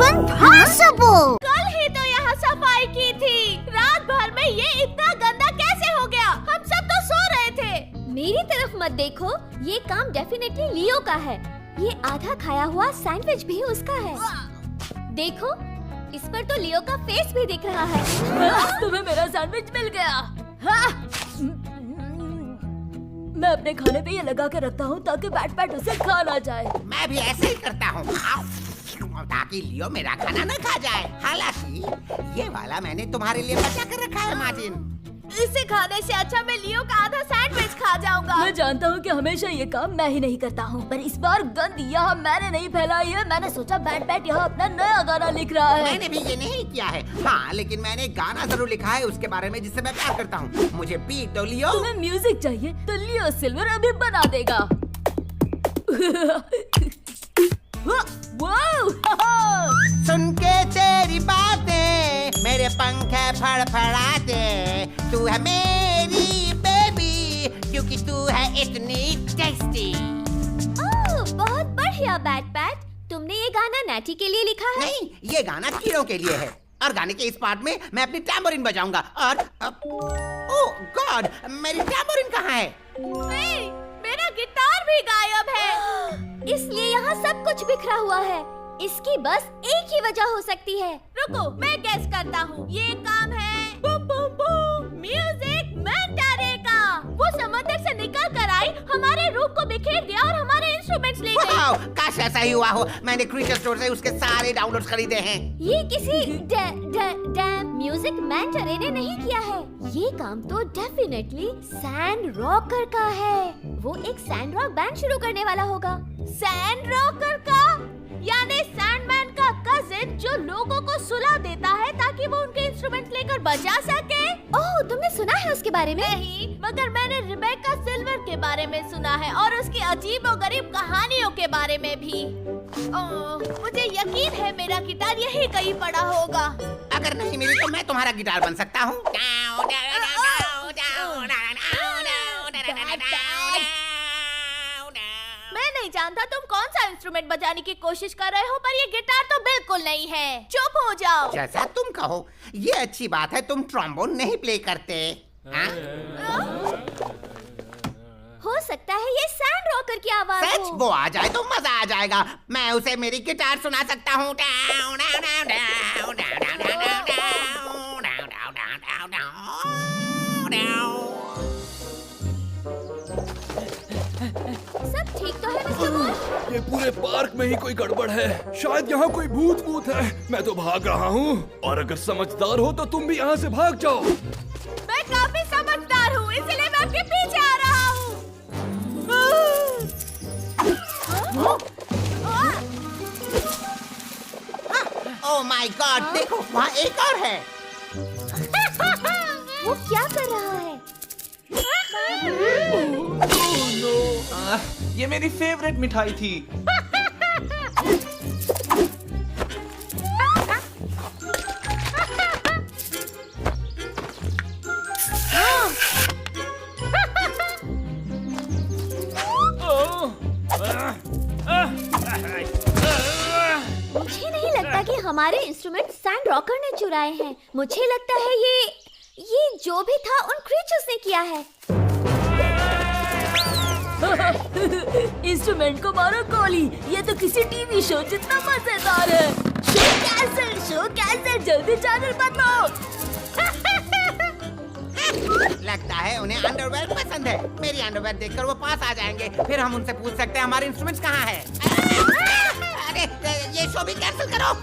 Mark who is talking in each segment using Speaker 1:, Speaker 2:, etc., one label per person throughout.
Speaker 1: Impossible.
Speaker 2: कल ही तो यहाँ सफाई की थी, रात भर में ये इतना गंदा कैसे हो गया? हम सब तो सो रहे थे।
Speaker 3: मेरी तरफ मत देखो, ये काम डेफिनेटली लियो का है। ये आधा खाया हुआ सैंडविच भी उसका है। देखो, इस पर तो लियो का फेस भी दिख रहा है।
Speaker 2: तुम्हें मेरा सैंडविच मिल गया। मैं अपने खाने पे ये लगा के रखता हूँ ताकि बैट उसे खा ना जाए।
Speaker 4: मैं भी ऐसे ही करता हूँ ताकि लियो मेरा खाना न खा जाए। हालांकि ये वाला मैंने तुम्हारे लिए बचा कर रखा है मार्टिन।
Speaker 2: इसे खाने से अच्छा मैं लियो का आधा सैंडविच खा जाऊंगा। मैं जानता हूँ कि हमेशा ये काम मैं ही नहीं करता हूँ, पर इस बार गंद यहाँ मैंने नहीं फैलाई है। मैंने सोचा बैट यहाँ अपना नया गाना लिख रहा है।
Speaker 4: मैंने भी ये नहीं किया है। हाँ, लेकिन मैंने गाना जरूर लिखा है उसके बारे में जिससे मैं प्यार करता हूँ। मुझे बीट दो लियो।
Speaker 2: तुम्हें म्यूजिक चाहिए तो लियो सिल्वर अभी बना देगा।
Speaker 4: सुन के तेरी बातें मेरे पंखे फड़फड़ाते। तू है मेरी बेबी क्योंकि तू है इतनी टेस्टी।
Speaker 3: ओह, बहुत बढ़िया बैट। तुमने ये गाना नैटी के लिए लिखा है?
Speaker 4: नहीं, ये गाना कीड़ों के लिए है। और गाने के इस पार्ट में मैं अपनी टैम्बोरिन बजाऊंगा। और ओह गॉड, मेरी टैम्बोरिन कहाँ है?
Speaker 2: मेरा गिटार भी गायब है।
Speaker 3: इसलिए यहाँ सब कुछ बिखरा हुआ है। इसकी बस एक ही वजह हो सकती है।
Speaker 2: रुको, मैं गेस करता हूँ। ये काम है बूम बूम बूम म्यूजिक मेंटरे का। वो समंदर से निकल कर आई, हमारे रूम को बिखेर दिया और हमारे इंस्ट्रूमेंट्स ले गई।
Speaker 4: वाओ, काश ऐसा ही हुआ हो। मैंने क्रीचर स्टोर से उसके सारे डाउनलोड्स खरीदे हैं।
Speaker 3: ये किसी म्यूजिक मेंटरे ने नहीं किया है। ये काम तो डेफिनेटली सैंड रॉकर का है। वो एक सैंड रॉक बैंड शुरू करने वाला होगा।
Speaker 2: सैंड रॉकर का, यानी सैंडमैन का कजिन जो लोगों को सुला देता है ताकि वो उनके इंस्ट्रूमेंट लेकर बजा सके।
Speaker 3: ओह, तुमने सुना है उसके बारे में?
Speaker 2: नहीं, मगर मैंने रिबेका सिल्वर के बारे में सुना है और उसकी अजीबोगरीब कहानियों के बारे में भी। ओह, मुझे यकीन है मेरा गिटार यही कहीं पड़ा होगा।
Speaker 4: अगर नहीं मिली तो मैं तुम्हारा गिटार बन सकता हूँ।
Speaker 2: मैं नहीं जानता तुम कौन सा इंस्ट्रूमेंट बजाने की कोशिश कर रहे हो, पर ये गिटार तो बिल्कुल नहीं है। चुप हो जाओ।
Speaker 4: जैसा तुम कहो। ये अच्छी बात है, तुम ट्रम्बोन नहीं प्ले करते।
Speaker 3: हो सकता है ये सैंड रॉकर की आवाज
Speaker 4: सच?
Speaker 3: हो।
Speaker 4: वो आ जाए तो मजा आ जाएगा। मैं उसे मेरी गिटार सुना सकता हूँ।
Speaker 3: सब ठीक तो है मिस्टर मून?
Speaker 5: ये पूरे पार्क में ही कोई गड़बड़ है। शायद यहाँ कोई भूत है। मैं तो भाग रहा हूँ, और अगर समझदार हो तो तुम भी यहाँ से भाग जाओ।
Speaker 2: मैं काफी समझदार हूँ, इसलिए मैं आपके पीछे आ रहा हूँ।
Speaker 4: ओह माय गॉड, देखो वहाँ एक और है।
Speaker 3: वो क्या कर रहा है?
Speaker 6: ये मेरी फेवरेट मिठाई थी।
Speaker 3: मुझे नहीं लगता कि हमारे इंस्ट्रूमेंट सैंड रॉकर ने चुराए हैं। मुझे लगता है ये जो भी था उन क्रीचर्स ने किया है।
Speaker 2: इंस्ट्रूमेंट को मारो गोली। ये तो किसी टीवी शो जितना मजेदार है। शो कैंसिल, जल्दी चैनल बदलो।
Speaker 4: लगता है उन्हें अंडरवेयर पसंद है। मेरी अंडरवेयर देखकर वो पास आ जाएंगे। फिर हम उनसे पूछ सकते हैं हमारे इंस्ट्रूमेंट्स कहाँ हैं। अरे ये शो भी कैंसिल करो।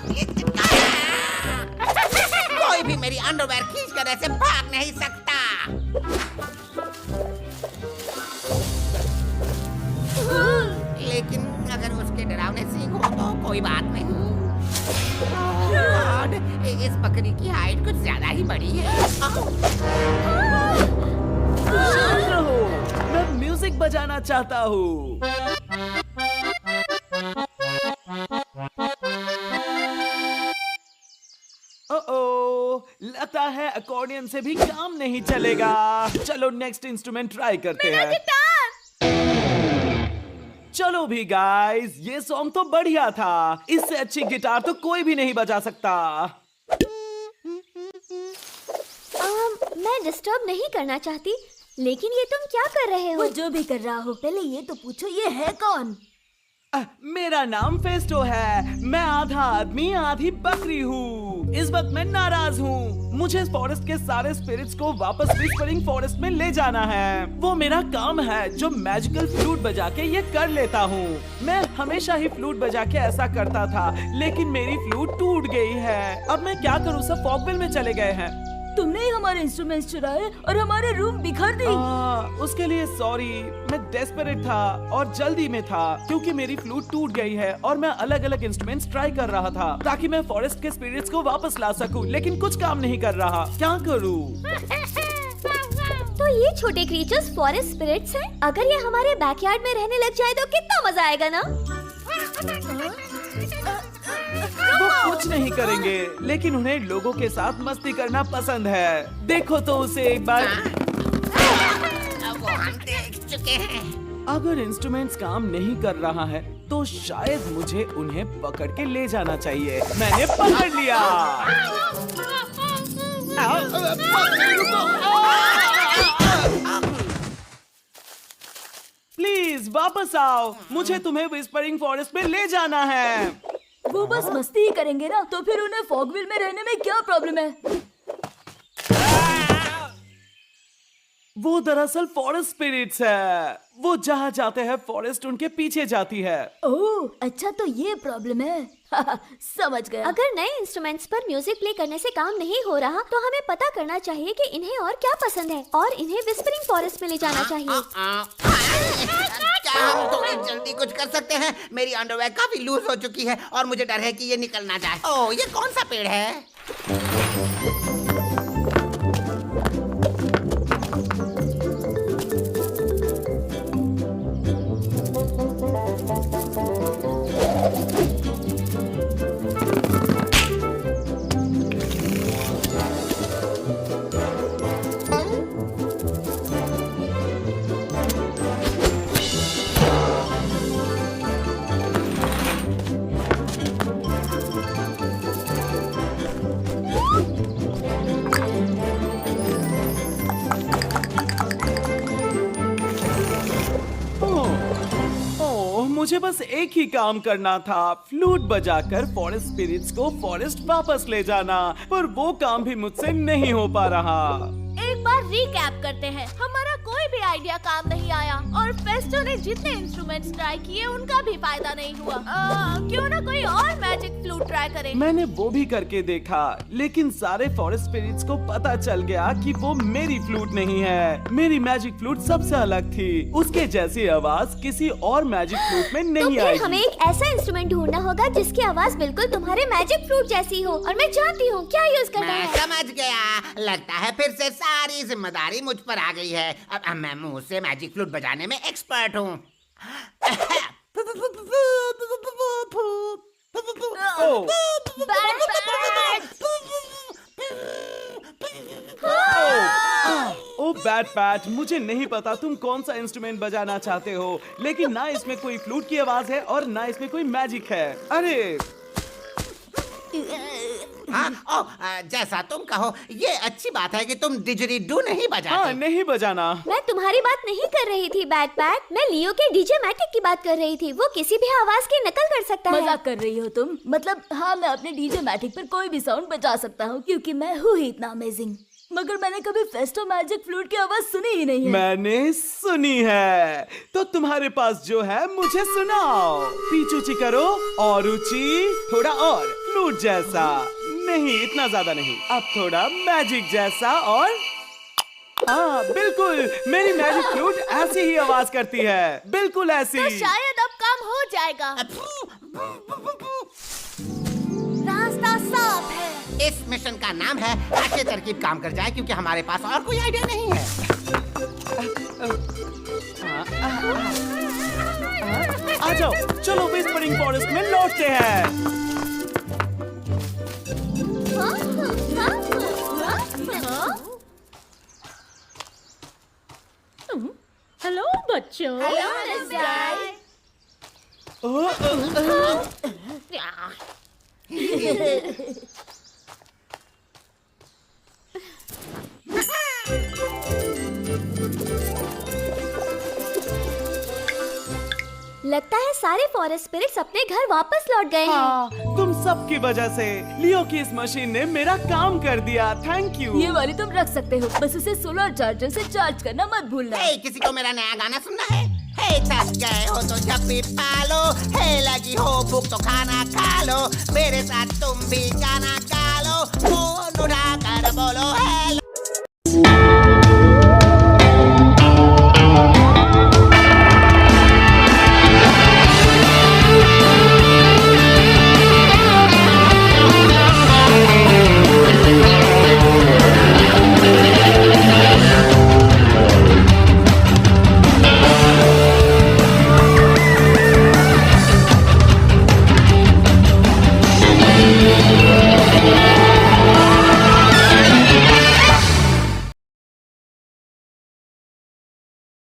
Speaker 4: कोई भी मेरी अंडरवेयर खींचकर ऐसे भाग नहीं सकता। लेकिन अगर उसके डरावने सींग हो तो कोई बात नहीं। गॉड, इस बकरी की हाइट कुछ ज्यादा ही बड़ी है।
Speaker 6: शांत रहो, मैं म्यूजिक बजाना चाहता हूँ। लगता है अकॉर्डियन से भी काम नहीं चलेगा। चलो नेक्स्ट इंस्ट्रूमेंट ट्राई करते हैं। चलो भी गाइस, ये सॉन्ग तो बढ़िया था। इससे अच्छी गिटार तो कोई भी नहीं बजा सकता।
Speaker 3: मैं डिस्टर्ब नहीं करना चाहती, लेकिन ये तुम क्या कर रहे हो?
Speaker 2: वो जो भी कर रहा हो, पहले ये तो पूछो ये है कौन?
Speaker 6: मेरा नाम फेस्टो है। मैं आधा आदमी आधी बकरी हूँ। इस वक्त मैं नाराज हूँ। मुझे इस फॉरेस्ट के सारे स्पिरिट्स को वापस विस्परिंग फॉरेस्ट में ले जाना है। वो मेरा काम है जो मैजिकल फ्लूट बजा के ये कर लेता हूँ। मैं हमेशा ही फ्लूट बजा के ऐसा करता था, लेकिन मेरी फ्लूट टूट गई है। अब मैं क्या करूँ? सब फॉगविल में चले गए हैं।
Speaker 2: तुमने ही हमारे इंस्ट्रूमेंट्स चुराए और हमारे रूम बिखर दी।
Speaker 6: उसके लिए सॉरी। मैं डेस्परेट था और जल्दी में था क्योंकि मेरी फ्लूट टूट गई है और मैं अलग अलग इंस्ट्रूमेंट्स ट्राई कर रहा था ताकि मैं फॉरेस्ट के स्पिरिट्स को वापस ला सकूं, लेकिन कुछ काम नहीं कर रहा। क्या करूं?
Speaker 3: तो ये छोटे क्रीचर्स फॉरेस्ट स्पिरिट्स हैं। अगर ये हमारे बैकयार्ड में रहने लग जाए तो कितना मजा आएगा ना?
Speaker 6: वो कुछ नहीं करेंगे, लेकिन उन्हें लोगों के साथ मस्ती करना पसंद है। देखो तो उसे एक बार।
Speaker 4: वो हम देख चुके हैं।
Speaker 6: अगर इंस्ट्रूमेंट्स काम नहीं कर रहा है तो शायद मुझे उन्हें पकड़ के ले जाना चाहिए। मैंने पकड़ लिया। प्लीज वापस आओ, मुझे तुम्हें विस्परिंग फॉरेस्ट में ले जाना है।
Speaker 2: वो बस मस्ती ही करेंगे ना, तो फिर उन्हें फॉगविल में रहने में क्या प्रॉब्लम है?
Speaker 6: वो दरअसल फॉरेस्ट स्पिरिट्स है। वो जहाँ जाते हैं फॉरेस्ट उनके पीछे जाती है।
Speaker 2: ओह, अच्छा तो ये प्रॉब्लम है। समझ गया।
Speaker 3: अगर नए इंस्ट्रूमेंट्स पर म्यूजिक प्ले करने से काम नहीं हो रहा तो हमें पता करना चाहिए कि इन्हें और क्या पसंद है और इन्हें विस्परिंग फॉरेस्ट में ले जाना चाहिए।
Speaker 4: क्या हम थोड़ी जल्दी कुछ कर सकते हैं? मेरी अंडरवेयर काफी लूज हो चुकी है और मुझे डर है कि ये निकल ना जाए। ओह, ये कौन सा पेड़ है?
Speaker 6: मुझे बस एक ही काम करना था, फ्लूट बजाकर फॉरेस्ट स्पिरिट्स को फॉरेस्ट वापस ले जाना, पर वो काम भी मुझसे नहीं हो पा रहा।
Speaker 2: एक बार रिकैप करते हैं। हमारा कोई भी आइडिया काम नहीं आया और फेस्टो ने जितने इंस्ट्रूमेंट्स ट्राई किए उनका भी फायदा नहीं हुआ। क्यों ना कोई और मैजिक फ्लूट ट्राई करें?
Speaker 6: मैंने वो भी करके देखा, लेकिन सारे फॉरेस्ट स्पिरिट्स को पता चल गया कि वो मेरी फ्लूट नहीं है। मेरी मैजिक फ्लूट सबसे अलग थी। उसके जैसी आवाज किसी और मैजिक फ्लूट में नहीं
Speaker 3: तो
Speaker 6: आएगी।
Speaker 3: हमें एक ऐसा इंस्ट्रूमेंट ढूंढना होगा जिसकी आवाज बिल्कुल तुम्हारे मैजिक फ्लूट जैसी हो, और मैं जानती हूँ क्या यूज करना
Speaker 4: मैं
Speaker 3: है।
Speaker 4: समझ गया। लगता है फिर से सारी जिम्मेदारी मुझ पर आ गई है। अब मैं मुंह से मैजिक फ्लूट बजाने में एक्सपर्ट हूँ।
Speaker 6: ओ बैड पैट, मुझे नहीं पता तुम कौन सा इंस्ट्रूमेंट बजाना चाहते हो, लेकिन ना इसमें कोई फ्लूट की आवाज है और ना इसमें कोई मैजिक है। अरे
Speaker 4: जैसा तुम कहो। ये अच्छी बात है कि तुम डिजरीडू नहीं बजाते।
Speaker 6: हाँ, नहीं बजाना।
Speaker 3: मैं तुम्हारी बात नहीं कर रही थी बैड पैट, मैं लियो के डीजे मैटिक की बात कर रही थी। वो किसी भी आवाज की नकल कर सकता है।
Speaker 2: मजाक कर रही हो तुम? मतलब हाँ, मैं अपने डीजे मैटिक पर कोई भी साउंड बजा सकता हूँ क्योंकि मैं हूँ ही इतना अमेजिंग। मगर मैंने कभी फेस्टो मैजिक फ्लूट की आवाज सुनी ही नहीं है।
Speaker 6: मैंने सुनी है, तो तुम्हारे पास जो है मुझे सुनाओ। पीछूची करो और ऊंची, थोड़ा और फ्लूट जैसा। नहीं, इतना ज्यादा नहीं, अब थोड़ा मैजिक जैसा। और हाँ, बिल्कुल मेरी मैजिक फ्लूट ऐसी ही आवाज करती है, बिल्कुल ऐसी।
Speaker 2: तो शायद अब काम हो जाएगा। रास्ता साफ है।
Speaker 4: इस मिशन का नाम है ऐसे तरकीब काम कर जाए, क्योंकि हमारे पास और कोई आइडिया नहीं है।
Speaker 6: आ जाओ, चलो विस्परिंग फॉरेस्ट में लौटते हैं।
Speaker 1: हेलो बच्चों।
Speaker 2: हेलो
Speaker 3: लगता है सारे फॉरेस्ट स्पिरिट्स अपने घर वापस लौट गए हैं।
Speaker 6: हाँ, तुम सबकी वजह से लियो की इस मशीन ने मेरा काम कर दिया। Thank you.
Speaker 2: ये वाली तुम रख सकते हो, बस उसे सोलर चार्जर से चार्ज करना मत भूलना।
Speaker 4: हे, किसी को मेरा नया गाना सुनना है? हे, थक गए हो तो झप्पी पालो, हे लगी हो भूख तो खाना खा लो, मेरे साथ तुम भी गाना गा लो, फोन उठा कर बोलो हेलो।